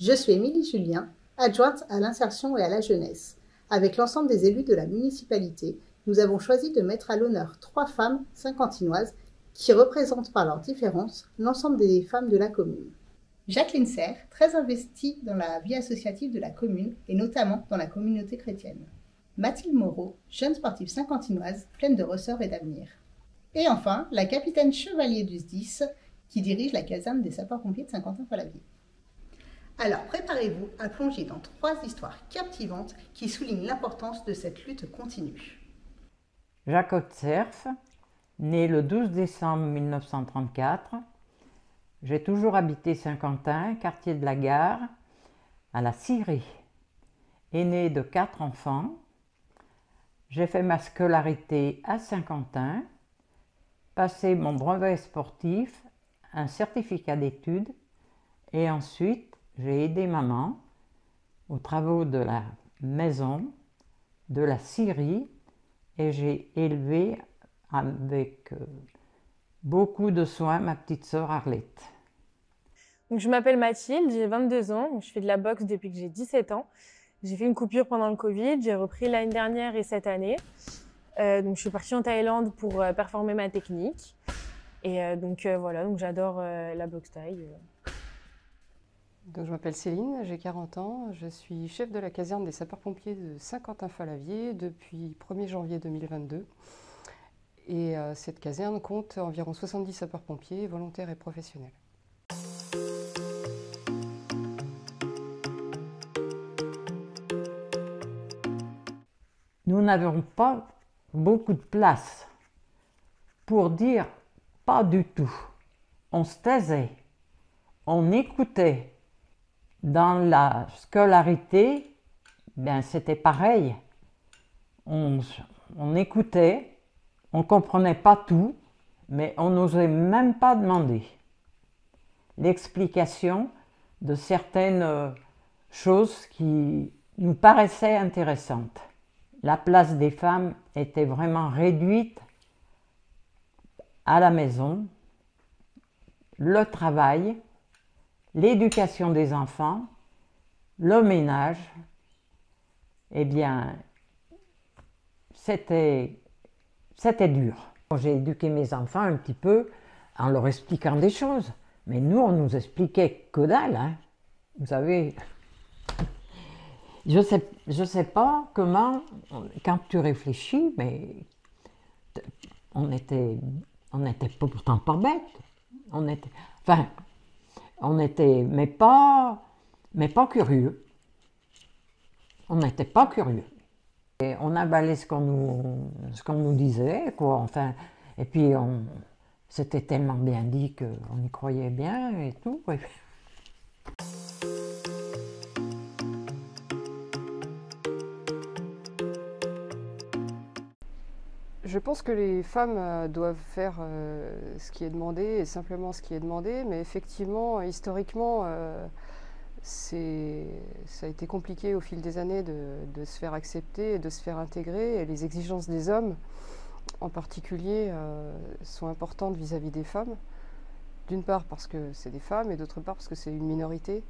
Je suis Émilie Julien, adjointe à l'insertion et à la jeunesse. Avec l'ensemble des élus de la municipalité, nous avons choisi de mettre à l'honneur 3 femmes saint-quentinoises qui représentent par leurs différences l'ensemble des femmes de la commune. Jacqueline Serre, très investie dans la vie associative de la commune et notamment dans la communauté chrétienne. Mathilde Moreau, jeune sportive saint-quentinoise, pleine de ressorts et d'avenir. Et enfin, la capitaine chevalier du SDIS, qui dirige la caserne des sapeurs-pompiers de Saint-Quentin-Fallavier. Alors préparez-vous à plonger dans 3 histoires captivantes qui soulignent l'importance de cette lutte continue. Jacques Otserf, né le 12 décembre 1934. J'ai toujours habité Saint-Quentin, quartier de la Gare, à la Scierie. Aîné de 4 enfants, j'ai fait ma scolarité à Saint-Quentin, passé mon brevet sportif, un certificat d'études et ensuite j'ai aidé maman aux travaux de la maison, de la scierie et j'ai élevé avec beaucoup de soin ma petite sœur Arlette. Donc, je m'appelle Mathilde, j'ai 22 ans, je fais de la boxe depuis que j'ai 17 ans. J'ai fait une coupure pendant le Covid, j'ai repris l'année dernière et cette année. Donc je suis partie en Thaïlande pour performer ma technique. Et voilà, donc j'adore la boxe thaï. Donc, je m'appelle Céline, j'ai 40 ans, je suis chef de la caserne des sapeurs-pompiers de Saint-Quentin-Fallavier depuis 1er janvier 2022. Et cette caserne compte environ 70 sapeurs-pompiers, volontaires et professionnels. Nous n'avions pas beaucoup de place pour dire pas du tout. On se taisait, on écoutait. Dans la scolarité, c'était pareil. On écoutait, on ne comprenait pas tout, mais on n'osait même pas demander l'explication de certaines choses qui nous paraissaient intéressantes. La place des femmes était vraiment réduite à la maison, le travail, l'éducation des enfants, le ménage. Eh bien, c'était dur. J'ai éduqué mes enfants un petit peu en leur expliquant des choses, mais nous, on nous expliquait que dalle, hein. Vous savez, je sais pas comment, quand tu réfléchis, mais on n'était pourtant pas bêtes. On était, mais pas curieux. On n'était pas curieux. Et on avalait ce qu'on nous disait, quoi. Enfin, et puis c'était tellement bien dit qu'on y croyait bien et tout. Ouais. Je pense que les femmes doivent faire ce qui est demandé et simplement ce qui est demandé, mais effectivement, historiquement, ça a été compliqué au fil des années de se faire accepter et de se faire intégrer, et les exigences des hommes, en particulier, sont importantes vis-à-vis des femmes. D'une part parce que c'est des femmes et d'autre part parce que c'est une minorité.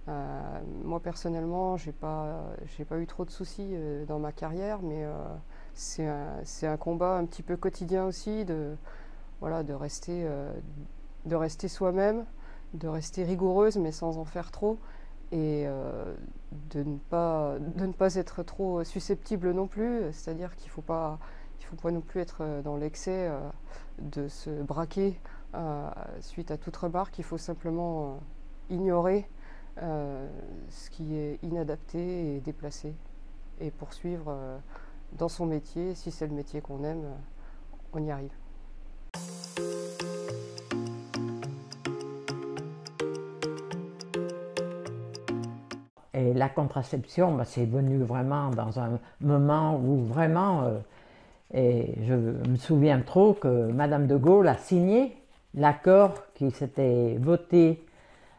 Moi personnellement, j'ai pas eu trop de soucis dans ma carrière, mais c'est un combat un petit peu quotidien aussi de rester soi-même, de rester rigoureuse mais sans en faire trop, et de ne pas être trop susceptible non plus, c'est-à-dire qu'il faut pas non plus être dans l'excès de se braquer suite à toute remarque. Il faut simplement ignorer ce qui est inadapté et déplacé et poursuivre dans son métier. Si c'est le métier qu'on aime, on y arrive. Et la contraception, c'est venu vraiment dans un moment où vraiment, et je me souviens trop que Madame de Gaulle a signé l'accord qui s'était voté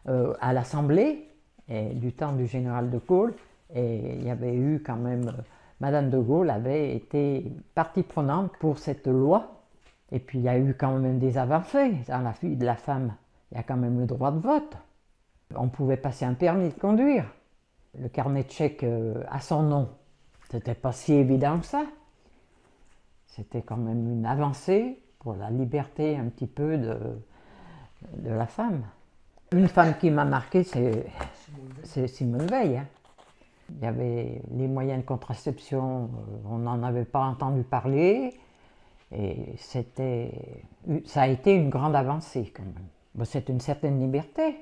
à l'Assemblée du temps du général de Gaulle, et il y avait eu quand même, Madame de Gaulle avait été partie prenante pour cette loi, et puis il y a eu quand même des avancées dans la vie de la femme, il y a quand même le droit de vote. On pouvait passer un permis de conduire. Le carnet de chèques à son nom, c'était pas si évident que ça. C'était quand même une avancée pour la liberté un petit peu de la femme. Une femme qui m'a marqué, c'est Simone Veil. Hein. Il y avait les moyens de contraception, on n'en avait pas entendu parler. Et ça a été une grande avancée quand même. Bon, c'est une certaine liberté.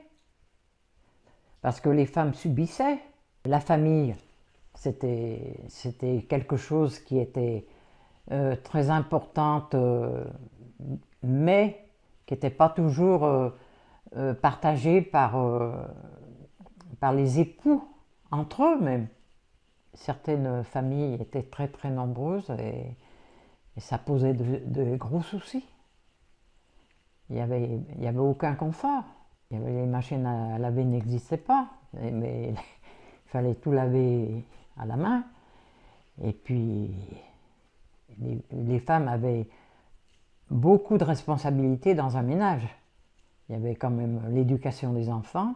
Parce que les femmes subissaient. La famille, c'était quelque chose qui était très importante, mais qui n'était pas toujours partagé par les époux, entre eux même. Certaines familles étaient très très nombreuses et ça posait de gros soucis. Il y avait aucun confort. Les machines à laver n'existaient pas, mais il fallait tout laver à la main. Et puis, les femmes avaient beaucoup de responsabilités dans un ménage. Il y avait quand même l'éducation des enfants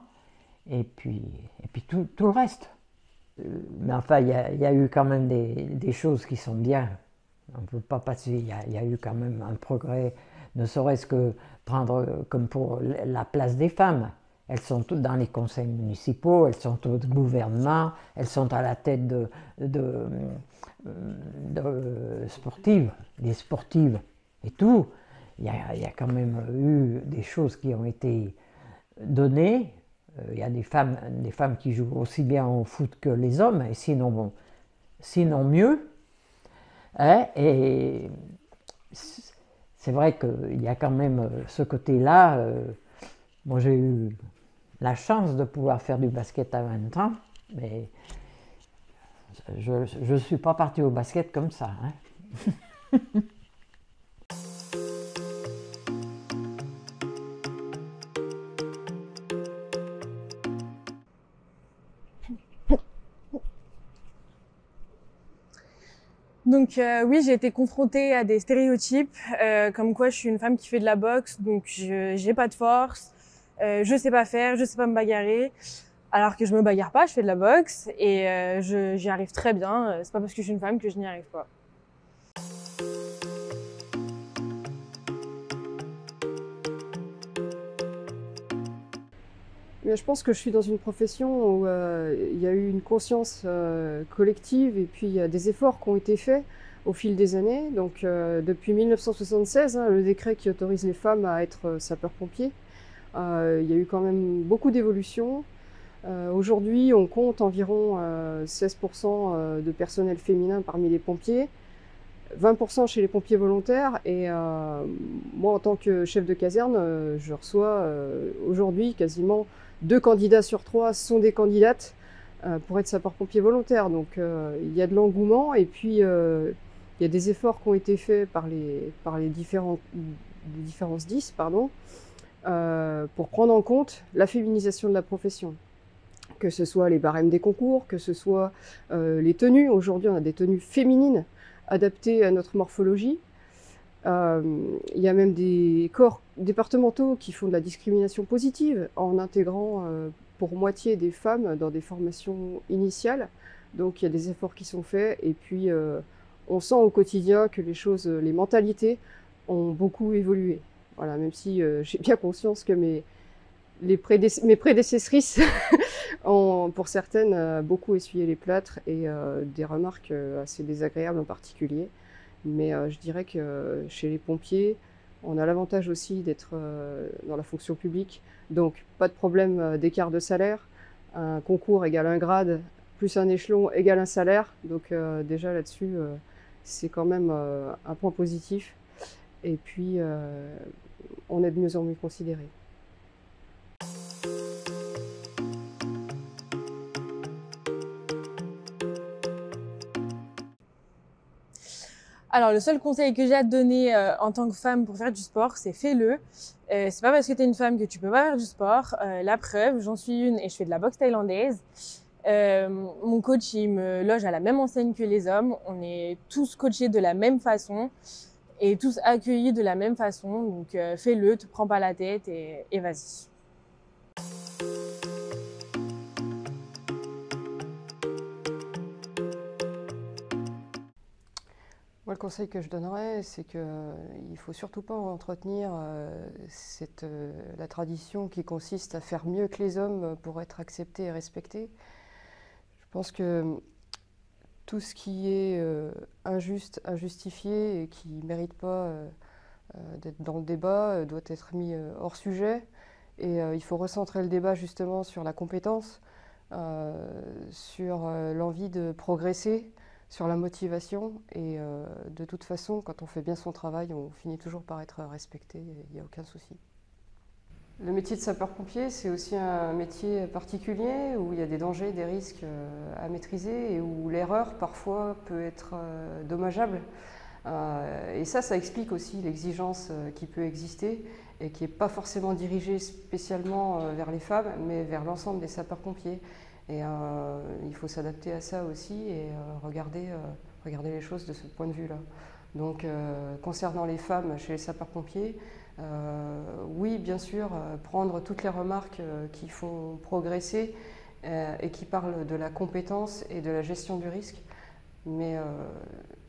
et puis tout le reste. Mais enfin, il y a eu quand même des choses qui sont bien. On ne peut pas passer. Il y a eu quand même un progrès, ne serait-ce que prendre comme pour la place des femmes. Elles sont toutes dans les conseils municipaux, elles sont au gouvernement, elles sont à la tête de sportives, des sportives et tout. Il y a quand même eu des choses qui ont été données. Il y a des femmes qui jouent aussi bien au foot que les hommes, et sinon mieux. Hein, et c'est vrai qu'il y a quand même ce côté-là. Moi, j'ai eu la chance de pouvoir faire du basket à 20 ans, mais je ne suis pas partie au basket comme ça. Hein. Donc oui, j'ai été confrontée à des stéréotypes, comme quoi je suis une femme qui fait de la boxe, donc j'ai pas de force, je sais pas faire, je sais pas me bagarrer, alors que je me bagarre pas, je fais de la boxe et j'y arrive très bien. C'est pas parce que je suis une femme que je n'y arrive pas. Mais je pense que je suis dans une profession où il y a eu une conscience collective et puis il y a des efforts qui ont été faits au fil des années. Donc depuis 1976, hein, le décret qui autorise les femmes à être sapeurs-pompiers, il y a eu quand même beaucoup d'évolutions. Aujourd'hui, on compte environ 16% de personnel féminin parmi les pompiers, 20% chez les pompiers volontaires. Et moi, en tant que chef de caserne, je reçois aujourd'hui quasiment 2 candidats sur 3 sont des candidates pour être sapeurs-pompiers volontaires. Donc il y a de l'engouement et puis il y a des efforts qui ont été faits par les différents SDIS, pour prendre en compte la féminisation de la profession. Que ce soit les barèmes des concours, que ce soit les tenues. Aujourd'hui, on a des tenues féminines adaptées à notre morphologie. Il y a même des corps départementaux qui font de la discrimination positive en intégrant pour moitié des femmes dans des formations initiales. Donc il y a des efforts qui sont faits et puis on sent au quotidien que les mentalités ont beaucoup évolué. Voilà, même si j'ai bien conscience que mes prédécessrices ont, pour certaines, beaucoup essuyé les plâtres et des remarques assez désagréables en particulier. Mais je dirais que chez les pompiers, on a l'avantage aussi d'être dans la fonction publique. Donc, pas de problème d'écart de salaire. Un concours égale un grade, plus un échelon égale un salaire. Donc, déjà là-dessus, c'est quand même un point positif. Et puis, on est de mieux en mieux considéré. Alors, le seul conseil que j'ai à te donner en tant que femme pour faire du sport, c'est fais-le. C'est pas parce que t'es une femme que tu peux pas faire du sport. La preuve, j'en suis une et je fais de la boxe thaïlandaise. Mon coach, il me loge à la même enseigne que les hommes. On est tous coachés de la même façon et tous accueillis de la même façon. Donc, fais-le, te prends pas la tête et vas-y. Moi, le conseil que je donnerais, c'est qu'il ne faut surtout pas entretenir la tradition qui consiste à faire mieux que les hommes pour être accepté et respecté. Je pense que tout ce qui est injuste, injustifié et qui ne mérite pas d'être dans le débat doit être mis hors sujet. Et il faut recentrer le débat justement sur la compétence, sur l'envie de progresser, sur la motivation. Et de toute façon, quand on fait bien son travail, on finit toujours par être respecté, il n'y a aucun souci. Le métier de sapeur-pompier, c'est aussi un métier particulier où il y a des dangers, des risques à maîtriser et où l'erreur parfois peut être dommageable. Et ça explique aussi l'exigence qui peut exister et qui n'est pas forcément dirigée spécialement vers les femmes, mais vers l'ensemble des sapeurs-pompiers. Et il faut s'adapter à ça aussi et regarder les choses de ce point de vue-là. Donc, concernant les femmes chez les sapeurs-pompiers, oui, bien sûr, prendre toutes les remarques qui font progresser et qui parlent de la compétence et de la gestion du risque, mais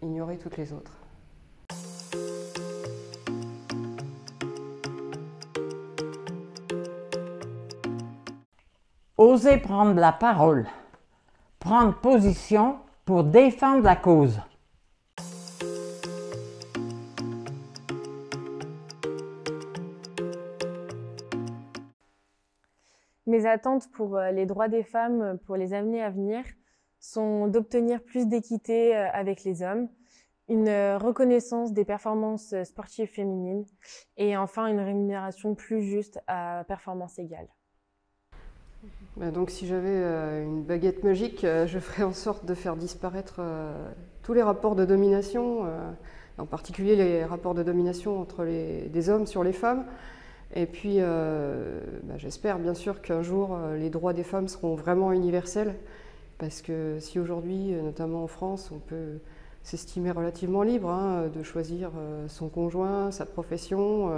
ignorer toutes les autres. Oser prendre la parole, prendre position pour défendre la cause. Mes attentes pour les droits des femmes pour les années à venir sont d'obtenir plus d'équité avec les hommes, une reconnaissance des performances sportives féminines et enfin une rémunération plus juste à performance égale. Donc si j'avais une baguette magique, je ferais en sorte de faire disparaître tous les rapports de domination, en particulier les rapports de domination entre des hommes sur les femmes. Et puis j'espère bien sûr qu'un jour les droits des femmes seront vraiment universels, parce que si aujourd'hui, notamment en France, on peut s'estimer relativement libre de choisir son conjoint, sa profession,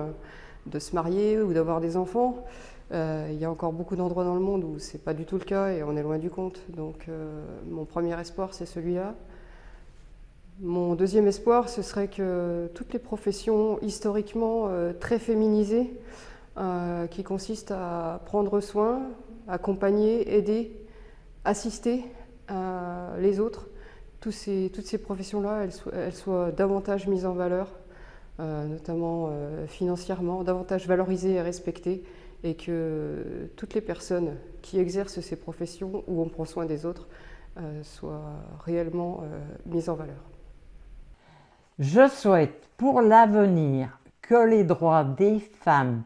de se marier ou d'avoir des enfants, il y a encore beaucoup d'endroits dans le monde où ce n'est pas du tout le cas et on est loin du compte. Donc mon premier espoir, c'est celui-là. Mon deuxième espoir, ce serait que toutes les professions historiquement très féminisées, qui consistent à prendre soin, accompagner, aider, assister les autres, toutes ces professions-là, elles soient davantage mises en valeur, notamment financièrement, davantage valorisées et respectées, et que toutes les personnes qui exercent ces professions où on prend soin des autres soient réellement mises en valeur. Je souhaite pour l'avenir que les droits des femmes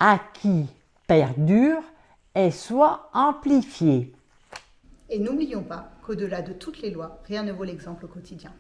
acquis perdurent et soient amplifiés. Et n'oublions pas qu'au-delà de toutes les lois, rien ne vaut l'exemple au quotidien.